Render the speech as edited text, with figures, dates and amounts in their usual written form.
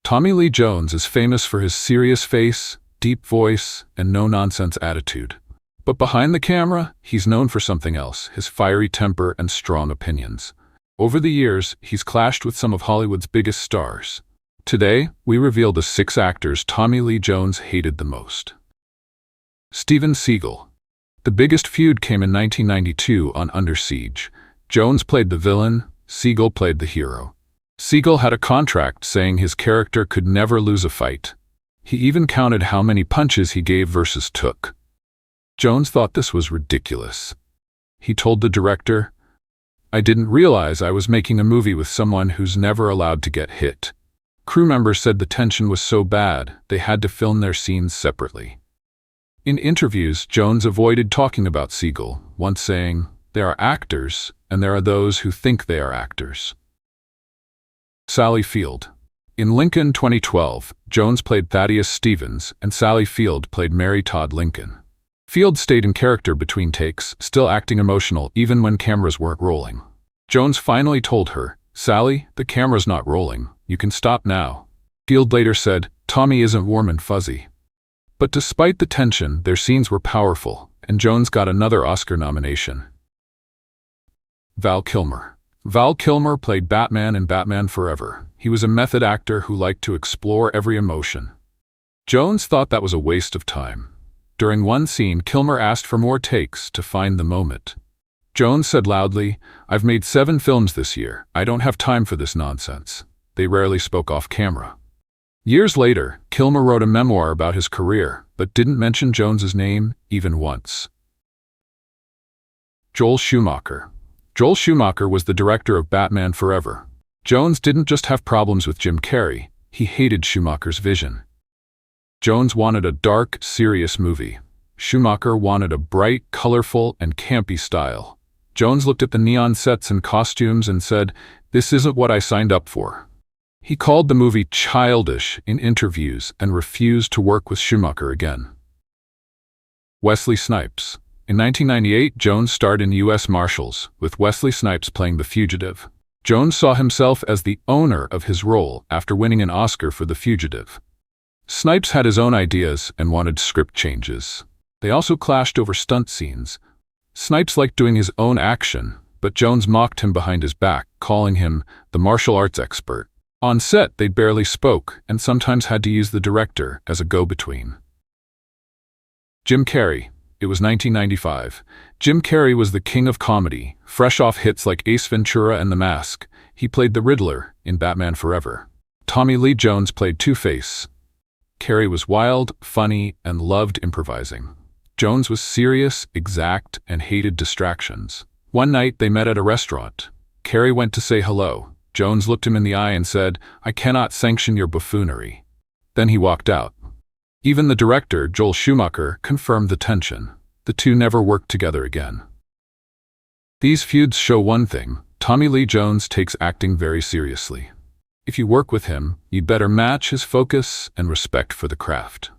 Tommy Lee Jones is famous for his serious face, deep voice, and no-nonsense attitude. But behind the camera, he's known for something else: his fiery temper and strong opinions. Over the years, he's clashed with some of Hollywood's biggest stars. Today, we reveal the 6 actors Tommy Lee Jones hated the most. Steven Seagal. The biggest feud came in 1992 on Under Siege. Jones played the villain, Seagal played the hero. Seagal had a contract saying his character could never lose a fight. He even counted how many punches he gave versus took. Jones thought this was ridiculous. He told the director, "I didn't realize I was making a movie with someone who's never allowed to get hit." Crew members said the tension was so bad, they had to film their scenes separately. In interviews, Jones avoided talking about Seagal, once saying, "There are actors, and there are those who think they are actors." Sally Field. In Lincoln 2012, Jones played Thaddeus Stevens, and Sally Field played Mary Todd Lincoln. Field stayed in character between takes, still acting emotional even when cameras weren't rolling. Jones finally told her, "Sally, the camera's not rolling. You can stop now." Field later said, "Tommy isn't warm and fuzzy." But despite the tension, their scenes were powerful, and Jones got another Oscar nomination. Val Kilmer. Val Kilmer played Batman in Batman Forever. He was a method actor who liked to explore every emotion. Jones thought that was a waste of time. During one scene, Kilmer asked for more takes to find the moment. Jones said loudly, "I've made 7 films this year. I don't have time for this nonsense." They rarely spoke off camera. Years later, Kilmer wrote a memoir about his career, but didn't mention Jones's name even once. Joel Schumacher. Joel Schumacher was the director of Batman Forever. Jones didn't just have problems with Jim Carrey, he hated Schumacher's vision. Jones wanted a dark, serious movie. Schumacher wanted a bright, colorful, and campy style. Jones looked at the neon sets and costumes and said, "This isn't what I signed up for." He called the movie childish in interviews and refused to work with Schumacher again. Wesley Snipes. In 1998, Jones starred in U.S. Marshals, with Wesley Snipes playing the fugitive. Jones saw himself as the owner of his role after winning an Oscar for The Fugitive. Snipes had his own ideas and wanted script changes. They also clashed over stunt scenes. Snipes liked doing his own action, but Jones mocked him behind his back, calling him the martial arts expert. On set, they barely spoke and sometimes had to use the director as a go-between. Jim Carrey. It was 1995. Jim Carrey was the king of comedy, fresh off hits like Ace Ventura and The Mask. He played the Riddler in Batman Forever. Tommy Lee Jones played Two-Face. Carrey was wild, funny, and loved improvising. Jones was serious, exact, and hated distractions. One night, they met at a restaurant. Carrey went to say hello. Jones looked him in the eye and said, "I cannot sanction your buffoonery." Then he walked out. Even the director, Joel Schumacher, confirmed the tension. The two never worked together again. These feuds show one thing: Tommy Lee Jones takes acting very seriously. If you work with him, you'd better match his focus and respect for the craft.